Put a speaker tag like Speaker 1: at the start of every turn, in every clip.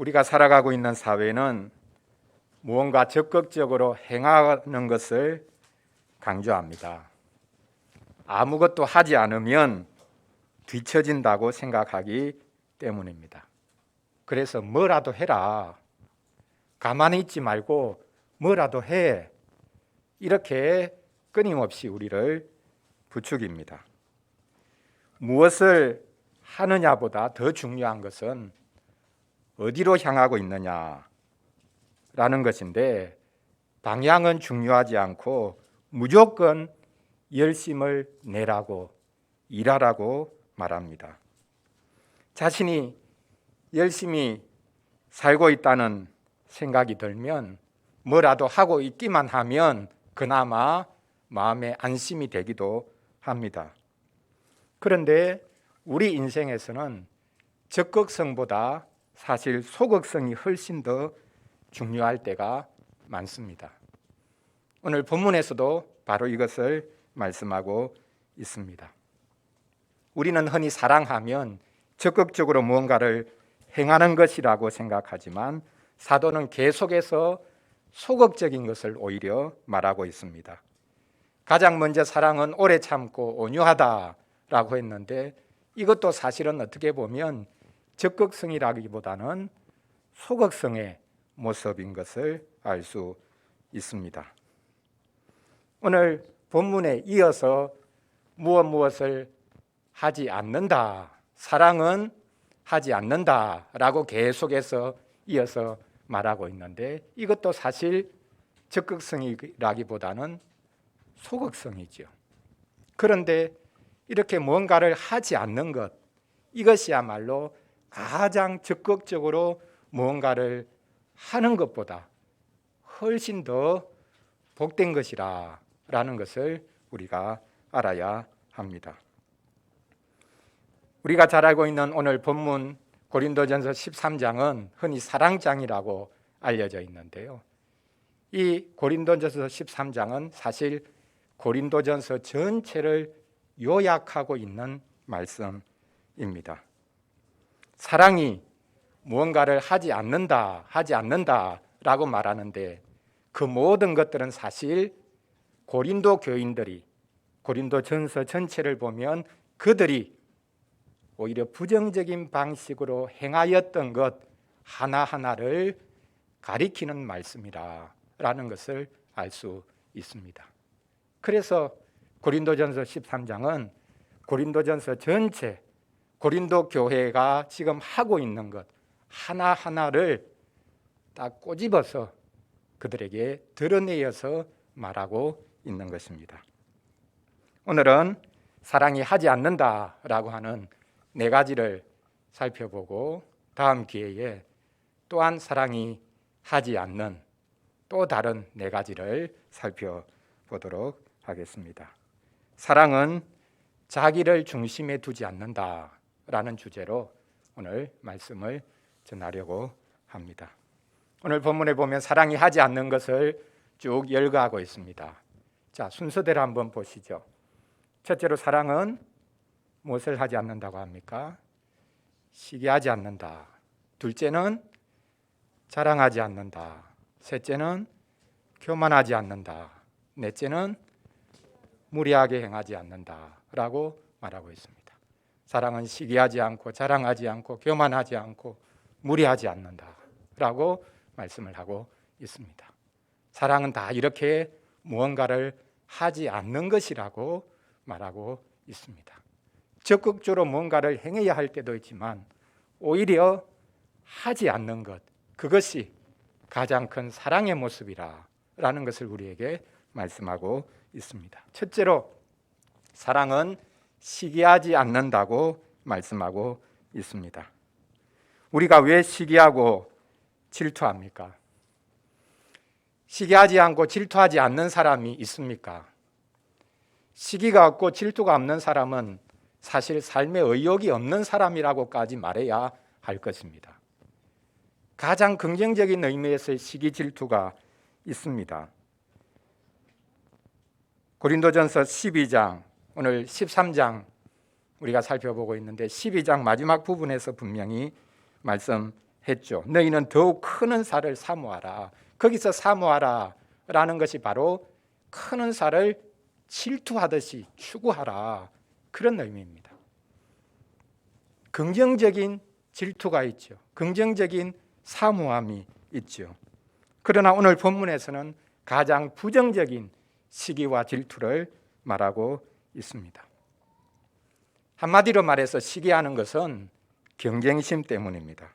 Speaker 1: 우리가 살아가고 있는 사회는 무언가 적극적으로 행하는 것을 강조합니다. 아무것도 하지 않으면 뒤처진다고 생각하기 때문입니다. 그래서 뭐라도 해라. 가만히 있지 말고 뭐라도 해. 이렇게 끊임없이 우리를 부추깁니다. 무엇을 하느냐보다 더 중요한 것은 어디로 향하고 있느냐라는 것인데, 방향은 중요하지 않고 무조건 열심을 내라고, 일하라고 말합니다. 자신이 열심히 살고 있다는 생각이 들면, 뭐라도 하고 있기만 하면 그나마 마음에 안심이 되기도 합니다. 그런데 우리 인생에서는 적극성보다 사실 소극성이 훨씬 더 중요할 때가 많습니다. 오늘 본문에서도 바로 이것을 말씀하고 있습니다. 우리는 흔히 사랑하면 적극적으로 무언가를 행하는 것이라고 생각하지만, 사도는 계속해서 소극적인 것을 오히려 말하고 있습니다. 가장 먼저 사랑은 오래 참고 온유하다라고 했는데, 이것도 사실은 어떻게 보면 적극성이라기보다는 소극성의 모습인 것을 알 수 있습니다. 오늘 본문에 이어서 무엇을 하지 않는다, 사랑은 하지 않는다라고 계속해서 이어서 말하고 있는데, 이것도 사실 적극성이라기보다는 소극성이죠. 그런데 이렇게 뭔가를 하지 않는 것, 이것이야말로 가장 적극적으로 무언가를 하는 것보다 훨씬 더 복된 것이라는 것을 우리가 알아야 합니다. 우리가 잘 알고 있는 오늘 본문 고린도전서 13장은 흔히 사랑장이라고 알려져 있는데요. 이 고린도전서 13장은 사실 고린도전서 전체를 요약하고 있는 말씀입니다. 사랑이 무언가를 하지 않는다라고 말하는데, 그 모든 것들은 사실 고린도 교인들이 고린도전서 전체를 보면 그들이 오히려 부정적인 방식으로 행하였던 것 하나하나를 가리키는 말씀이라는 것을 알 수 있습니다. 그래서 고린도전서 13장은 고린도전서 전체, 고린도 교회가 지금 하고 있는 것 하나하나를 딱 꼬집어서 그들에게 드러내어서 말하고 있는 것입니다. 오늘은 사랑이 하지 않는다라고 하는 4가지를 살펴보고, 다음 기회에 또한 사랑이 하지 않는 또 다른 4가지를 살펴보도록 하겠습니다. 사랑은 자기를 중심에 두지 않는다라는 주제로 오늘 말씀을 전하려고 합니다. 오늘 본문에 보면 사랑이 하지 않는 것을 쭉 열거하고 있습니다. 자, 순서대로 한번 보시죠. 첫째로 사랑은 무엇을 하지 않는다고 합니까? 시기하지 않는다. 둘째는 자랑하지 않는다. 셋째는 교만하지 않는다. 넷째는 무리하게 행하지 않는다라고 말하고 있습니다. 사랑은 시기하지 않고 자랑하지 않고 교만하지 않고 무리하지 않는다라고 말씀을 하고 있습니다. 사랑은 다 이렇게 무언가를 하지 않는 것이라고 말하고 있습니다. 적극적으로 뭔가를 행해야 할 때도 있지만 오히려 하지 않는 것, 그것이 가장 큰 사랑의 모습이라는 것을 우리에게 말씀하고 있습니다. 첫째로 사랑은 시기하지 않는다고 말씀하고 있습니다. 우리가 왜 시기하고 질투합니까? 시기하지 않고 질투하지 않는 사람이 있습니까? 시기가 없고 질투가 없는 사람은 사실 삶에 의욕이 없는 사람이라고까지 말해야 할 것입니다. 가장 긍정적인 의미에서의 시기 질투가 있습니다. 고린도전서 12장, 오늘 13장 우리가 살펴보고 있는데 12장 마지막 부분에서 분명히 말씀해 했죠. 너희는 더욱 큰 은사를 사모하라. 거기서 사모하라 라는 것이 바로 큰 은사를 질투하듯이 추구하라, 그런 의미입니다. 긍정적인 질투가 있죠. 긍정적인 사모함이 있죠. 그러나 오늘 본문에서는 가장 부정적인 시기와 질투를 말하고 있습니다. 한마디로 말해서 시기하는 것은 경쟁심 때문입니다.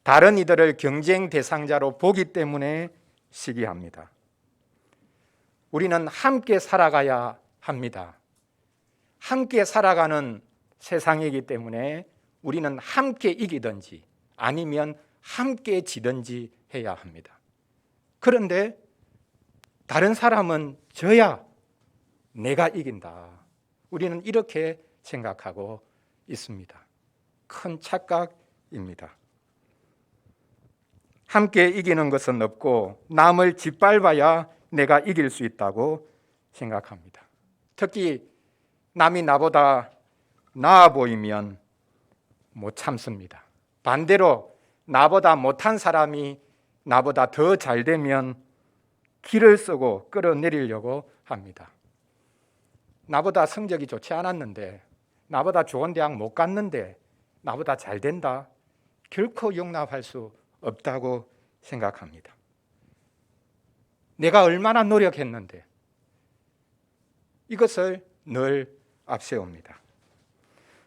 Speaker 1: 다른 이들을 경쟁 대상자로 보기 때문에 시기합니다. 우리는 함께 살아가야 합니다. 함께 살아가는 세상이기 때문에 우리는 함께 이기든지 아니면 함께 지든지 해야 합니다. 그런데 다른 사람은 져야 내가 이긴다. 우리는 이렇게 생각하고 있습니다. 큰 착각입니다. 함께 이기는 것은 없고 남을 짓밟아야 내가 이길 수 있다고 생각합니다. 특히 남이 나보다 나아 보이면 못 참습니다. 반대로 나보다 못한 사람이 나보다 더 잘 되면 기를 쓰고 끌어내리려고 합니다. 나보다 성적이 좋지 않았는데, 나보다 좋은 대학 못 갔는데 나보다 잘 된다? 결코 용납할 수 없다고 생각합니다. 내가 얼마나 노력했는데, 이것을 늘 앞세웁니다.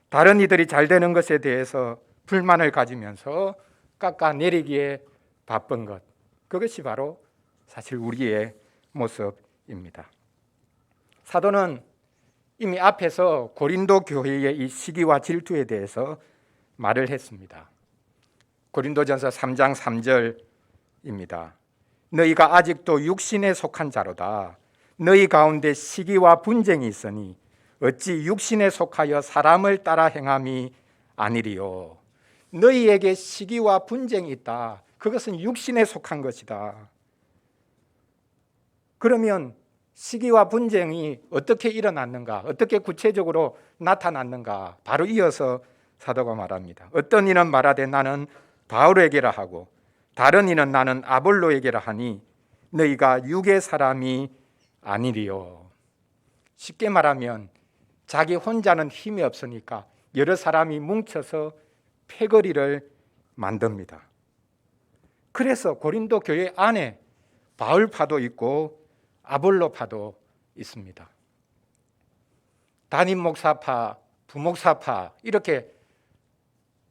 Speaker 1: 다른 이들이 잘 되는 것에 대해서 불만을 가지면서 깎아내리기에 바쁜 것, 그것이 바로 사실 우리의 모습입니다. 사도는 이미 앞에서 고린도 교회의 이 시기와 질투에 대해서 말을 했습니다. 고린도전서 3장 3절입니다. 너희가 아직도 육신에 속한 자로다. 너희 가운데 시기와 분쟁이 있으니 어찌 육신에 속하여 사람을 따라 행함이 아니리요. 너희에게 시기와 분쟁이 있다. 그것은 육신에 속한 것이다. 그러면 시기와 분쟁이 어떻게 일어났는가? 어떻게 구체적으로 나타났는가? 바로 이어서 사도가 말합니다. 어떤 이는 말하되 나는 바울에게라 하고 다른 이는 나는 아볼로에게라 하니 너희가 육의 사람이 아니리요. 쉽게 말하면 자기 혼자는 힘이 없으니까 여러 사람이 뭉쳐서 패거리를 만듭니다. 그래서 고린도 교회 안에 바울파도 있고 아볼로파도 있습니다. 담임 목사파, 부목사파 이렇게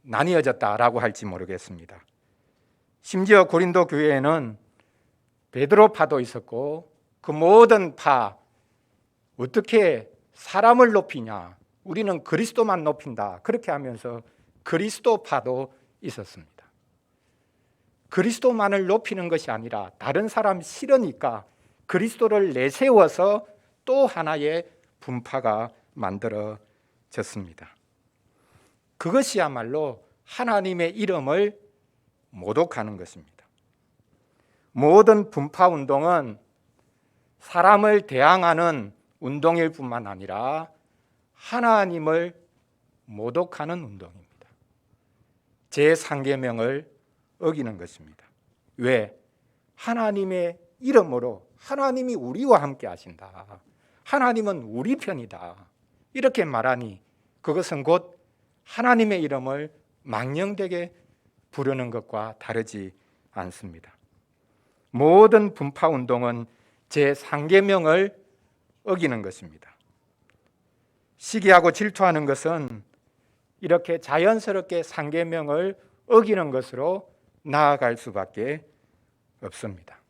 Speaker 1: 나뉘어졌다라고 할지 모르겠습니다. 심지어 고린도 교회에는 베드로파도 있었고 그 모든 파, 어떻게 사람을 높이냐, 우리는 그리스도만 높인다, 그렇게 하면서 그리스도파도 있었습니다. 그리스도만을 높이는 것이 아니라 다른 사람 싫으니까 그리스도를 내세워서 또 하나의 분파가 만들어졌습니다. 그것이야말로 하나님의 이름을 모독하는 것입니다. 모든 분파 운동은 사람을 대항하는 운동일 뿐만 아니라 하나님을 모독하는 운동입니다. 제3계명을 어기는 것입니다. 왜? 하나님의 이름으로 하나님이 우리와 함께 하신다. 하나님은 우리 편이다. 이렇게 말하니 그것은 곧 하나님의 이름을 망령되게 부르는 것과 다르지 않습니다. 모든 분파 운동은 제3계명을 어기는 것입니다. 시기하고 질투하는 것은 이렇게 자연스럽게 3계명을 어기는 것으로 나아갈 수밖에 없습니다.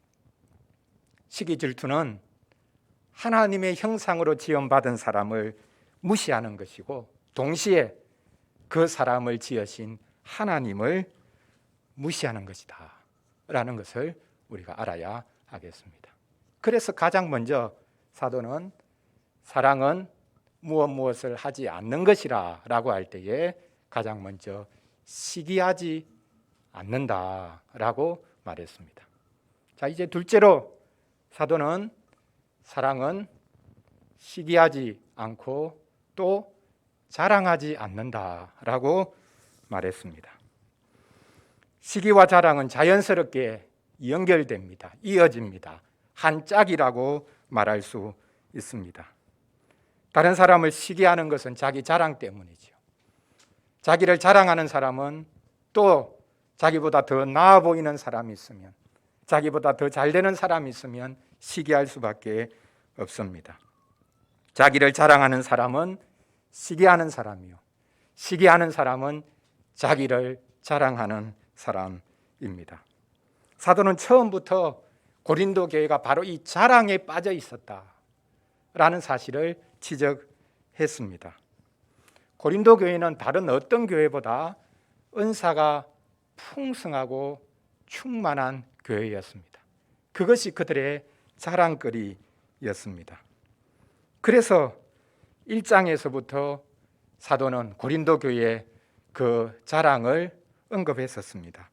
Speaker 1: 시기 질투는 하나님의 형상으로 지음받은 사람을 무시하는 것이고 동시에 그 사람을 지으신 하나님을 무시하는 것이다 라는 것을 우리가 알아야 하겠습니다. 그래서 가장 먼저 사도는 사랑은 무엇을 하지 않는 것이라 라고 할 때에 가장 먼저 시기하지 않는다 라고 말했습니다. 자, 이제 둘째로 사도는 사랑은 시기하지 않고 또 자랑하지 않는다 라고 말했습니다. 시기와 자랑은 자연스럽게 연결됩니다. 이어집니다. 한 짝이라고 말할 수 있습니다. 다른 사람을 시기하는 것은 자기 자랑 때문이죠. 자기를 자랑하는 사람은 또 자기보다 더 나아 보이는 사람이 있으면, 자기보다 더 잘 되는 사람이 있으면 시기할 수밖에 없습니다. 자기를 자랑하는 사람은 시기하는 사람이요, 시기하는 사람은 자기를 자랑하는 사람입니다. 사도는 처음부터 고린도 교회가 바로 이 자랑에 빠져 있었다라는 사실을 지적했습니다. 고린도 교회는 다른 어떤 교회보다 은사가 풍성하고 충만한 교회였습니다. 그것이 그들의 자랑거리였습니다. 그래서 1장에서부터 사도는 고린도 교회의 그 자랑을 언급했었습니다.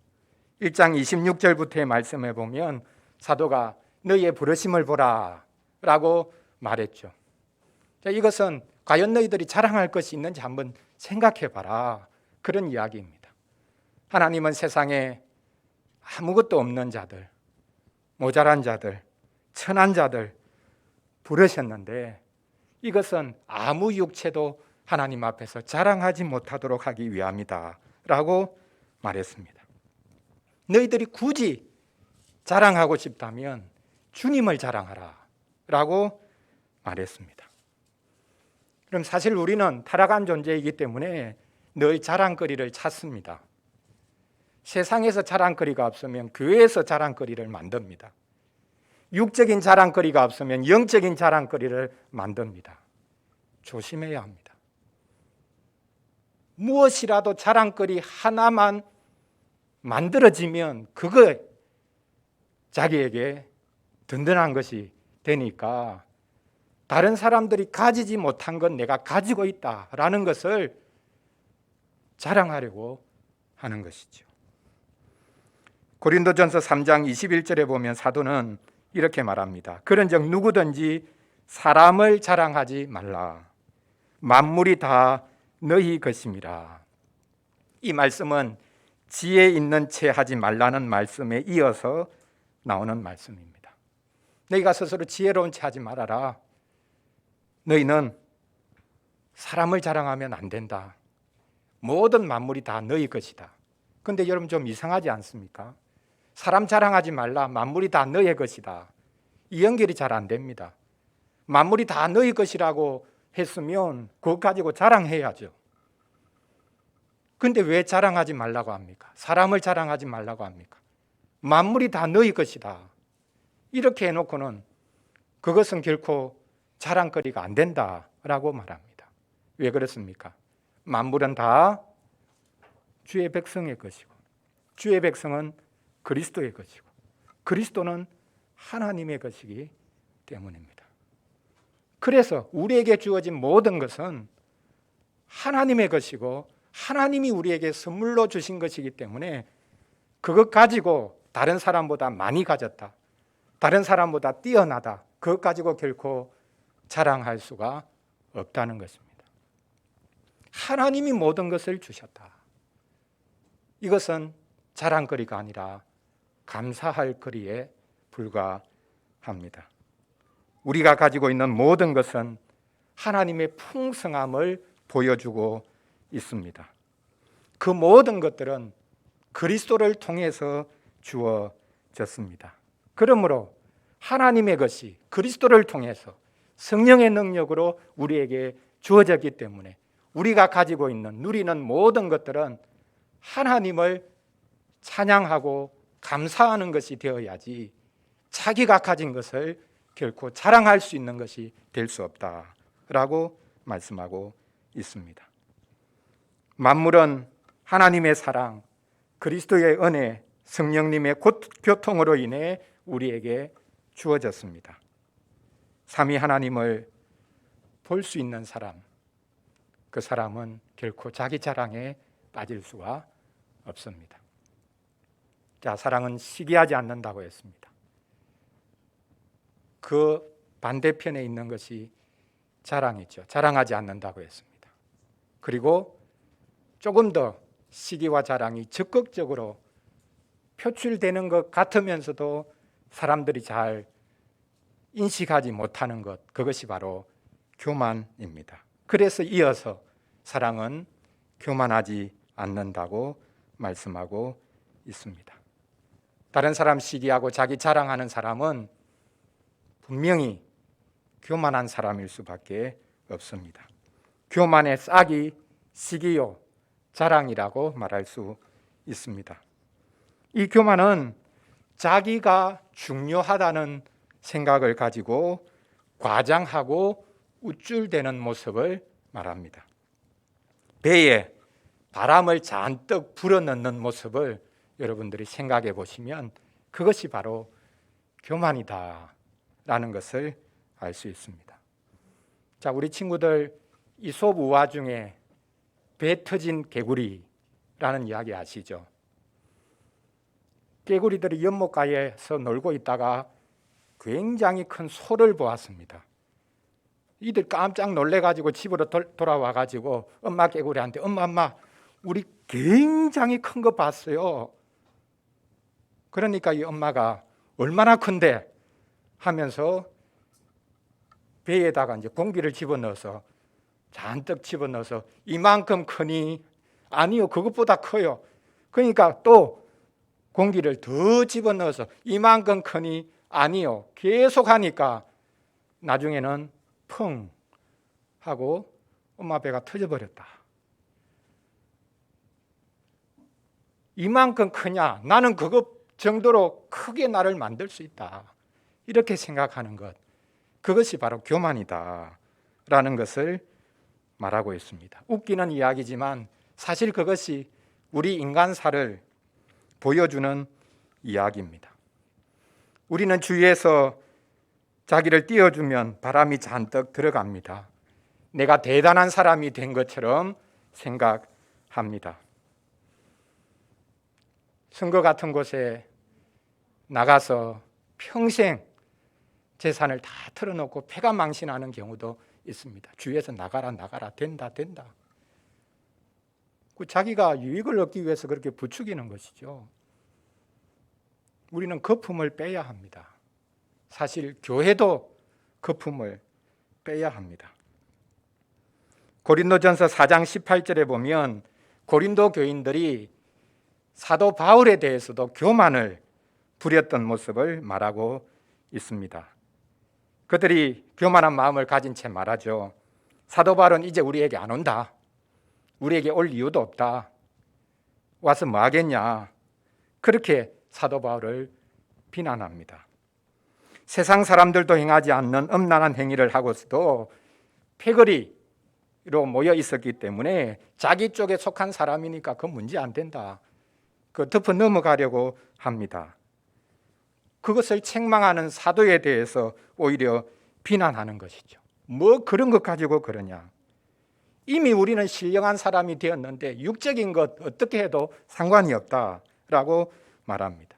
Speaker 1: 1장 26절부터의 말씀에 보면 사도가 너희의 부르심을 보라 라고 말했죠. 자, 이것은 과연 너희들이 자랑할 것이 있는지 한번 생각해 봐라, 그런 이야기입니다. 하나님은 세상에 아무것도 없는 자들, 모자란 자들, 천한 자들 부르셨는데 이것은 아무 육체도 하나님 앞에서 자랑하지 못하도록 하기 위함이다 라고 말했습니다. 너희들이 굳이 자랑하고 싶다면 주님을 자랑하라 라고 말했습니다. 그럼 사실 우리는 타락한 존재이기 때문에 늘 자랑거리를 찾습니다. 세상에서 자랑거리가 없으면 교회에서 자랑거리를 만듭니다. 육적인 자랑거리가 없으면 영적인 자랑거리를 만듭니다. 조심해야 합니다. 무엇이라도 자랑거리 하나만 만들어지면 그거 자기에게 든든한 것이 되니까 다른 사람들이 가지지 못한 건 내가 가지고 있다라는 것을 자랑하려고 하는 것이죠. 고린도전서 3장 21절에 보면 사도는 이렇게 말합니다. 그런즉 누구든지 사람을 자랑하지 말라. 만물이 다 너희 것임이라. 이 말씀은 지혜 있는 채 하지 말라는 말씀에 이어서 나오는 말씀입니다. 너희가 스스로 지혜로운 채 하지 말아라. 너희는 사람을 자랑하면 안 된다. 모든 만물이 다 너희 것이다. 그런데 여러분 좀 이상하지 않습니까? 사람 자랑하지 말라. 만물이 다 너의 것이다. 이 연결이 잘 안 됩니다. 만물이 다 너희 것이라고 했으면 그것 가지고 자랑해야죠. 그런데 왜 자랑하지 말라고 합니까? 사람을 자랑하지 말라고 합니까? 만물이 다 너희 것이다. 이렇게 해놓고는 그것은 결코 자랑거리가 안 된다라고 말합니다. 왜 그렇습니까? 만물은 다 주의 백성의 것이고 주의 백성은 그리스도의 것이고 그리스도는 하나님의 것이기 때문입니다. 그래서 우리에게 주어진 모든 것은 하나님의 것이고 하나님이 우리에게 선물로 주신 것이기 때문에 그것 가지고 다른 사람보다 많이 가졌다, 다른 사람보다 뛰어나다, 그것 가지고 결코 자랑할 수가 없다는 것입니다. 하나님이 모든 것을 주셨다. 이것은 자랑거리가 아니라 감사할 거리에 불과합니다. 우리가 가지고 있는 모든 것은 하나님의 풍성함을 보여주고 있습니다. 그 모든 것들은 그리스도를 통해서 주어졌습니다. 그러므로 하나님의 것이 그리스도를 통해서 성령의 능력으로 우리에게 주어졌기 때문에 우리가 가지고 있는 누리는 모든 것들은 하나님을 찬양하고 감사하는 것이 되어야지 자기가 가진 것을 결코 자랑할 수 있는 것이 될 수 없다라고 말씀하고 있습니다. 만물은 하나님의 사랑, 그리스도의 은혜, 성령님의 교통으로 인해 우리에게 주어졌습니다. 삼위 하나님을 볼 수 있는 사람, 그 사람은 결코 자기 자랑에 빠질 수가 없습니다. 자, 사랑은 시기하지 않는다고 했습니다. 그 반대편에 있는 것이 자랑이죠. 자랑하지 않는다고 했습니다. 그리고 조금 더 시기와 자랑이 적극적으로 표출되는 것 같으면서도 사람들이 잘 인식하지 못하는 것, 그것이 바로 교만입니다. 그래서 이어서 사랑은 교만하지 않는다고 말씀하고 있습니다. 다른 사람 시기하고 자기 자랑하는 사람은 분명히 교만한 사람일 수밖에 없습니다. 교만의 싹이 시기요, 자랑이라고 말할 수 있습니다. 이 교만은 자기가 중요하다는 생각을 가지고 과장하고 우쭐대는 모습을 말합니다. 배에 바람을 잔뜩 불어넣는 모습을 여러분들이 생각해 보시면 그것이 바로 교만이다라는 것을 알 수 있습니다. 자, 우리 친구들 이솝 우화 중에 배 터진 개구리라는 이야기 아시죠? 개구리들이 연못가에서 놀고 있다가 굉장히 큰 소를 보았습니다. 이들 깜짝 놀래가지고 집으로 돌아와가지고 엄마 개구리한테 엄마 우리 굉장히 큰 거 봤어요. 그러니까 이 엄마가 얼마나 큰데 하면서 배에다가 이제 공기를 집어넣어서 잔뜩 집어넣어서 이만큼 크니? 아니요, 그것보다 커요. 그러니까 또 공기를 더 집어넣어서 이만큼 크니? 아니요. 계속 하니까 나중에는 펑 하고 엄마 배가 터져버렸다. 이만큼 크냐? 나는 그것 정도로 크게 나를 만들 수 있다. 이렇게 생각하는 것, 그것이 바로 교만이다라는 것을 말하고 있습니다. 웃기는 이야기지만 사실 그것이 우리 인간사를 보여주는 이야기입니다. 우리는 주위에서 자기를 띄워주면 바람이 잔뜩 들어갑니다. 내가 대단한 사람이 된 것처럼 생각합니다. 선거 같은 곳에 나가서 평생 재산을 다 털어놓고 패가 망신하는 경우도 있습니다. 주위에서 나가라 된다. 자기가 유익을 얻기 위해서 그렇게 부추기는 것이죠. 우리는 거품을 빼야 합니다. 사실 교회도 거품을 빼야 합니다. 고린도전서 4장 18절에 보면 고린도 교인들이 사도 바울에 대해서도 교만을 부렸던 모습을 말하고 있습니다. 그들이 교만한 마음을 가진 채 말하죠. 사도 바울은 이제 우리에게 안 온다. 우리에게 올 이유도 없다. 와서 뭐 하겠냐. 그렇게 사도 바울을 비난합니다. 세상 사람들도 행하지 않는 음란한 행위를 하고서도 패거리로 모여 있었기 때문에 자기 쪽에 속한 사람이니까 그 문제 안 된다. 그 덮어 넘어가려고 합니다. 그것을 책망하는 사도에 대해서 오히려 비난하는 것이죠. 뭐 그런 것 가지고 그러냐. 이미 우리는 신령한 사람이 되었는데 육적인 것 어떻게 해도 상관이 없다라고 말합니다.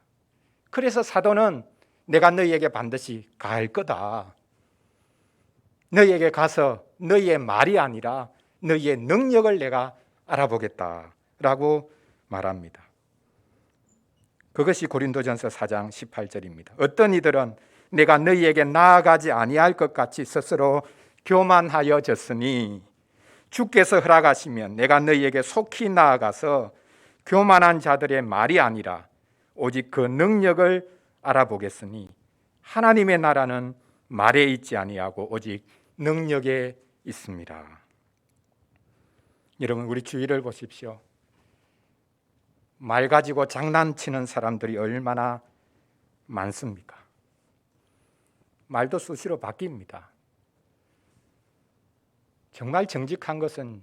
Speaker 1: 그래서 사도는 내가 너희에게 반드시 가할 거다. 너희에게 가서 너희의 말이 아니라 너희의 능력을 내가 알아보겠다라고 말합니다. 그것이 고린도전서 4장 18절입니다. 어떤 이들은 내가 너희에게 나아가지 아니할 것 같이 스스로 교만하여졌으니 주께서 허락하시면 내가 너희에게 속히 나아가서 교만한 자들의 말이 아니라 오직 그 능력을 알아보겠으니 하나님의 나라는 말에 있지 아니하고 오직 능력에 있습니다. 여러분, 우리 주위를 보십시오. 말 가지고 장난치는 사람들이 얼마나 많습니까? 말도 수시로 바뀝니다. 정말 정직한 것은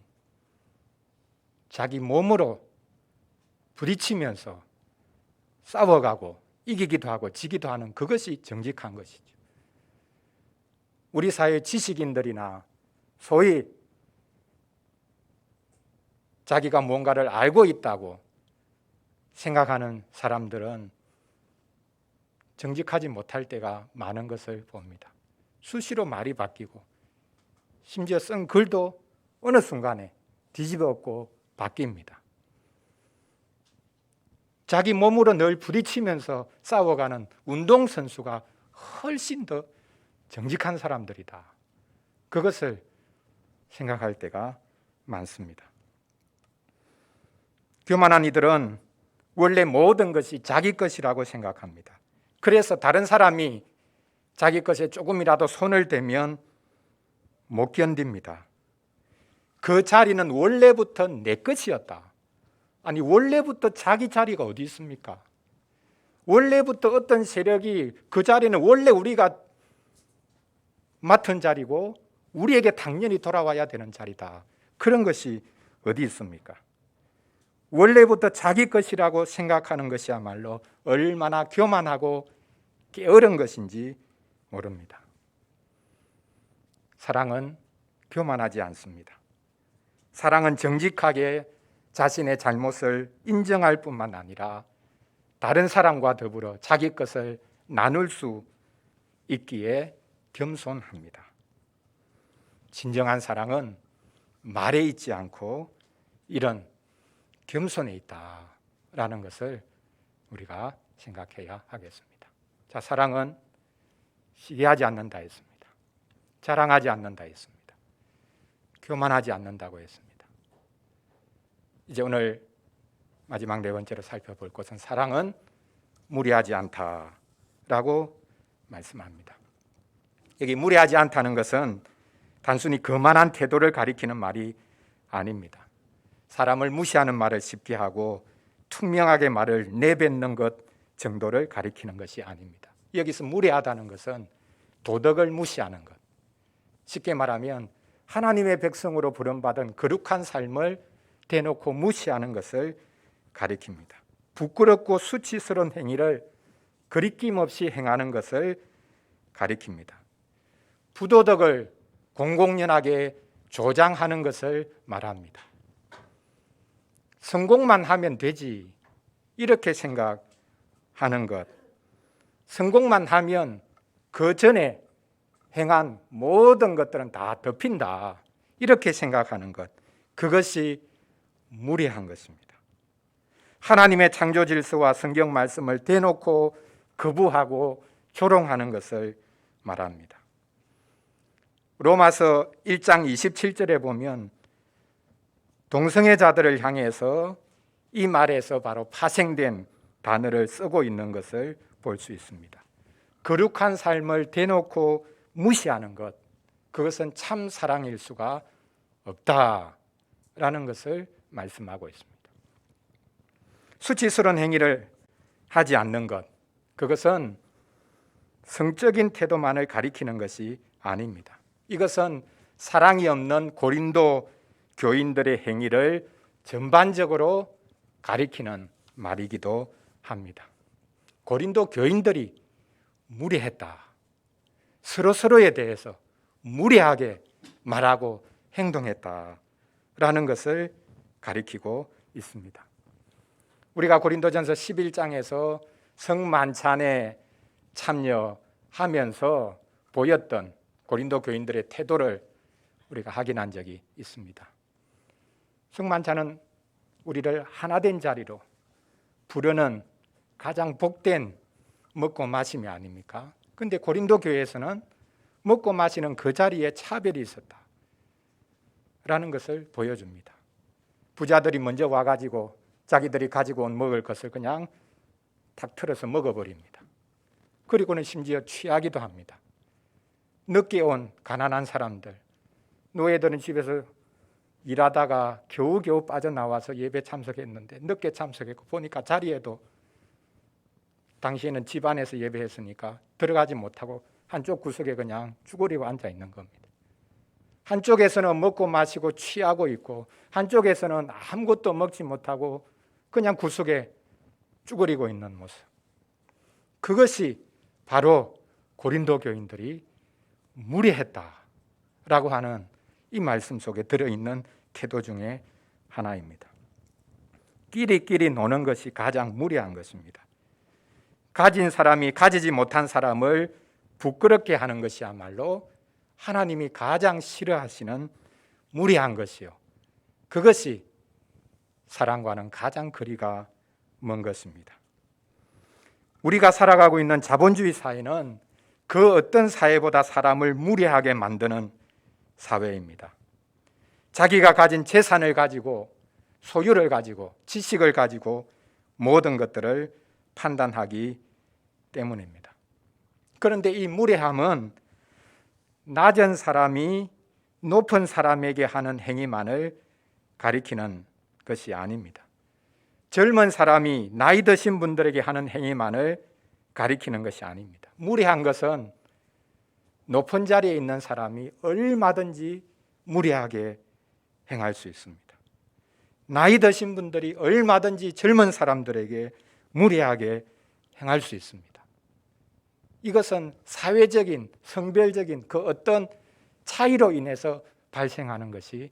Speaker 1: 자기 몸으로 부딪히면서 싸워가고 이기기도 하고 지기도 하는 그것이 정직한 것이죠. 우리 사회 지식인들이나 소위 자기가 뭔가를 알고 있다고 생각하는 사람들은 정직하지 못할 때가 많은 것을 봅니다. 수시로 말이 바뀌고 심지어 쓴 글도 어느 순간에 뒤집어 엎고 바뀝니다. 자기 몸으로 늘 부딪히면서 싸워가는 운동선수가 훨씬 더 정직한 사람들이다. 그것을 생각할 때가 많습니다. 교만한 이들은 원래 모든 것이 자기 것이라고 생각합니다. 그래서 다른 사람이 자기 것에 조금이라도 손을 대면 못 견딥니다. 그 자리는 원래부터 내 것이었다. 아니, 원래부터 자기 자리가 어디 있습니까? 원래부터 어떤 세력이 그 자리는 원래 우리가 맡은 자리고 우리에게 당연히 돌아와야 되는 자리다. 그런 것이 어디 있습니까? 원래부터 자기 것이라고 생각하는 것이야말로 얼마나 교만하고 게으른 것인지 모릅니다. 사랑은 교만하지 않습니다. 사랑은 정직하게 자신의 잘못을 인정할 뿐만 아니라 다른 사람과 더불어 자기 것을 나눌 수 있기에 겸손합니다. 진정한 사랑은 말에 있지 않고 이런 겸손에 있다라는 것을 우리가 생각해야 하겠습니다. 자, 사랑은 시기하지 않는다 했습니다. 자랑하지 않는다 했습니다. 교만하지 않는다고 했습니다. 이제 오늘 마지막 네 번째로 살펴볼 것은 사랑은 무례하지 않다라고 말씀합니다. 여기 무례하지 않다는 것은 단순히 거만한 태도를 가리키는 말이 아닙니다. 사람을 무시하는 말을 쉽게 하고 투명하게 말을 내뱉는 것 정도를 가리키는 것이 아닙니다. 여기서 무례하다는 것은 도덕을 무시하는 것, 쉽게 말하면 하나님의 백성으로 부름받은 거룩한 삶을 대놓고 무시하는 것을 가리킵니다. 부끄럽고 수치스러운 행위를 거리낌 없이 행하는 것을 가리킵니다. 부도덕을 공공연하게 조장하는 것을 말합니다. 성공만 하면 되지 이렇게 생각하는 것, 성공만 하면 그 전에 행한 모든 것들은 다 덮인다 이렇게 생각하는 것, 그것이 무례한 것입니다. 하나님의 창조 질서와 성경 말씀을 대놓고 거부하고 조롱하는 것을 말합니다. 로마서 1장 27절에 보면 동성애자들을 향해서 이 말에서 바로 파생된 단어를 쓰고 있는 것을 볼 수 있습니다. 거룩한 삶을 대놓고 무시하는 것, 그것은 참 사랑일 수가 없다라는 것을 말씀하고 있습니다. 수치스러운 행위를 하지 않는 것, 그것은 성적인 태도만을 가리키는 것이 아닙니다. 이것은 사랑이 없는 고린도 교인들의 행위를 전반적으로 가리키는 말이기도 합니다. 고린도 교인들이 무례했다. 서로서로에 대해서 무례하게 말하고 행동했다라는 것을 가리키고 있습니다. 우리가 고린도전서 11장에서 성만찬에 참여하면서 보였던 고린도 교인들의 태도를 우리가 확인한 적이 있습니다. 성만찬은 우리를 하나된 자리로 부르는 가장 복된 먹고 마심이 아닙니까? 그런데 고린도 교회에서는 먹고 마시는 그 자리에 차별이 있었다라는 것을 보여줍니다. 부자들이 먼저 와가지고 자기들이 가지고 온 먹을 것을 그냥 탁 틀어서 먹어버립니다. 그리고는 심지어 취하기도 합니다. 늦게 온 가난한 사람들, 노예들은 집에서 일하다가 겨우겨우 빠져나와서 예배 참석했는데 늦게 참석했고 보니까 자리에도 당시에는 집 안에서 예배했으니까 들어가지 못하고 한쪽 구석에 그냥 쭈그리고 앉아 있는 겁니다. 한쪽에서는 먹고 마시고 취하고 있고 한쪽에서는 아무것도 먹지 못하고 그냥 구석에 쭈그리고 있는 모습. 그것이 바로 고린도 교인들이 무례했다라고 하는 이 말씀 속에 들어있는 태도 중에 하나입니다. 끼리끼리 노는 것이 가장 무례한 것입니다. 가진 사람이 가지지 못한 사람을 부끄럽게 하는 것이야말로 하나님이 가장 싫어하시는 무례한 것이요, 그것이 사랑과는 가장 거리가 먼 것입니다. 우리가 살아가고 있는 자본주의 사회는 그 어떤 사회보다 사람을 무례하게 만드는 사회입니다. 자기가 가진 재산을 가지고, 소유를 가지고, 지식을 가지고 모든 것들을 판단하기 때문입니다. 그런데 이 무례함은 낮은 사람이 높은 사람에게 하는 행위만을 가리키는 것이 아닙니다. 젊은 사람이 나이 드신 분들에게 하는 행위만을 가리키는 것이 아닙니다. 무례한 것은 높은 자리에 있는 사람이 얼마든지 무례하게 행할 수 있습니다. 나이 드신 분들이 얼마든지 젊은 사람들에게 무례하게 행할 수 있습니다. 이것은 사회적인, 성별적인 그 어떤 차이로 인해서 발생하는 것이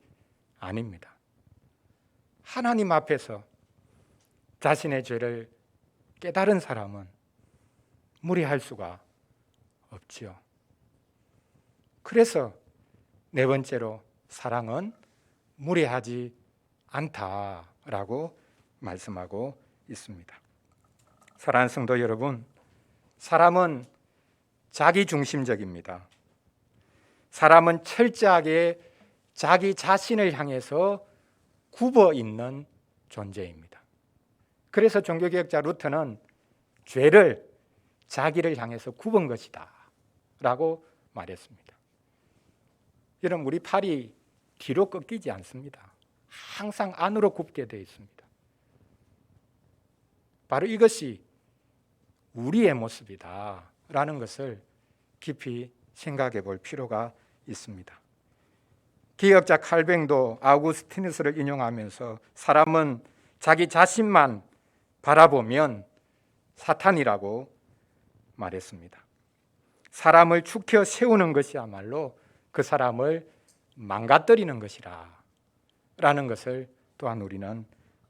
Speaker 1: 아닙니다. 하나님 앞에서 자신의 죄를 깨달은 사람은 무례할 수가 없지요. 그래서 네 번째로 사랑은 무례하지 않다라고 말씀하고 있습니다. 사랑하는 성도 여러분, 사람은 자기중심적입니다. 사람은 철저하게 자기 자신을 향해서 굽어 있는 존재입니다. 그래서 종교개혁자 루터는 죄를 자기를 향해서 굽은 것이다 라고 말했습니다. 여러분, 우리 팔이 뒤로 꺾이지 않습니다. 항상 안으로 굽게 되어 있습니다. 바로 이것이 우리의 모습이다 라는 것을 깊이 생각해 볼 필요가 있습니다. 개혁자 칼뱅도 아우구스티누스를 인용하면서 사람은 자기 자신만 바라보면 사탄이라고 말했습니다. 사람을 축혀 세우는 것이야말로 그 사람을 망가뜨리는 것이라 라는 것을 또한 우리는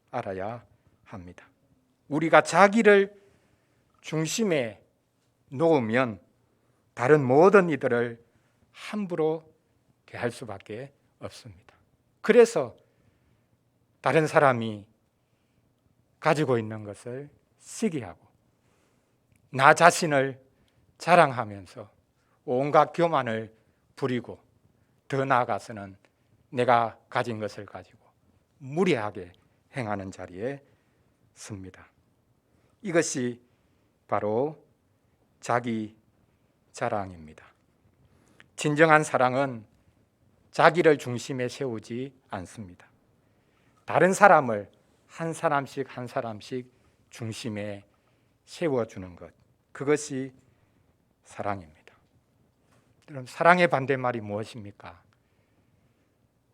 Speaker 1: 알아야 합니다. 우리가 자기를 중심에 놓으면 다른 모든 이들을 함부로 대할 수밖에 없습니다. 그래서 다른 사람이 가지고 있는 것을 시기하고 나 자신을 자랑하면서 온갖 교만을 부리고 더 나아가서는 내가 가진 것을 가지고 무례하게 행하는 자리에 섭니다. 이것이 바로 자기 자랑입니다. 진정한 사랑은 자기를 중심에 세우지 않습니다. 다른 사람을 한 사람씩 한 사람씩 중심에 세워주는 것, 그것이 사랑입니다. 여러분, 사랑의 반대말이 무엇입니까?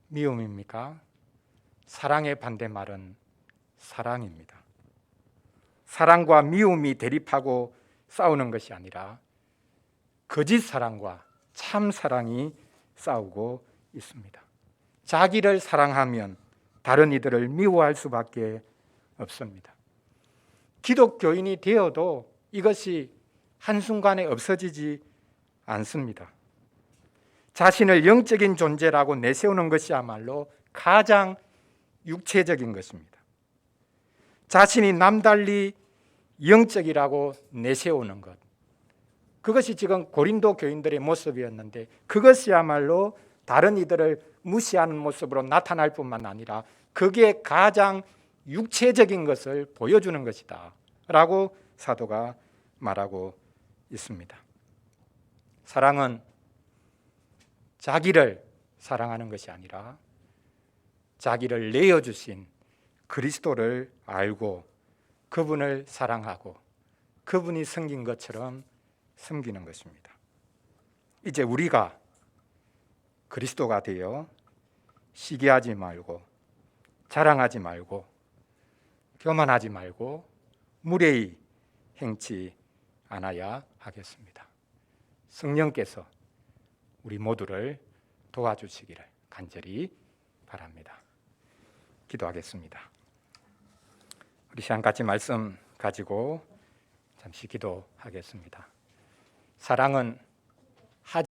Speaker 1: 미움입니까? 사랑의 반대말은 사랑입니다. 사랑과 미움이 대립하고 싸우는 것이 아니라 거짓 사랑과 참 사랑이 싸우고 있습니다. 자기를 사랑하면 다른 이들을 미워할 수밖에 없습니다. 기독교인이 되어도 이것이 한순간에 없어지지 않습니다. 자신을 영적인 존재라고 내세우는 것이야말로 가장 육체적인 것입니다. 자신이 남달리 영적이라고 내세우는 것, 그것이 지금 고린도 교인들의 모습이었는데 그것이야말로 다른 이들을 무시하는 모습으로 나타날 뿐만 아니라 그게 가장 육체적인 것을 보여주는 것이다 라고 사도가 말하고 있습니다. 사랑은 자기를 사랑하는 것이 아니라 자기를 내어주신 그리스도를 알고 그분을 사랑하고 그분이 섬긴 것처럼 섬기는 것입니다. 이제 우리가 그리스도가 되어 시기하지 말고 자랑하지 말고 교만하지 말고 무례히 행치 않아야 하겠습니다. 성령께서 우리 모두를 도와주시기를 간절히 바랍니다. 기도하겠습니다. 우리 시간 같이 말씀 가지고 잠시 기도하겠습니다. 사랑은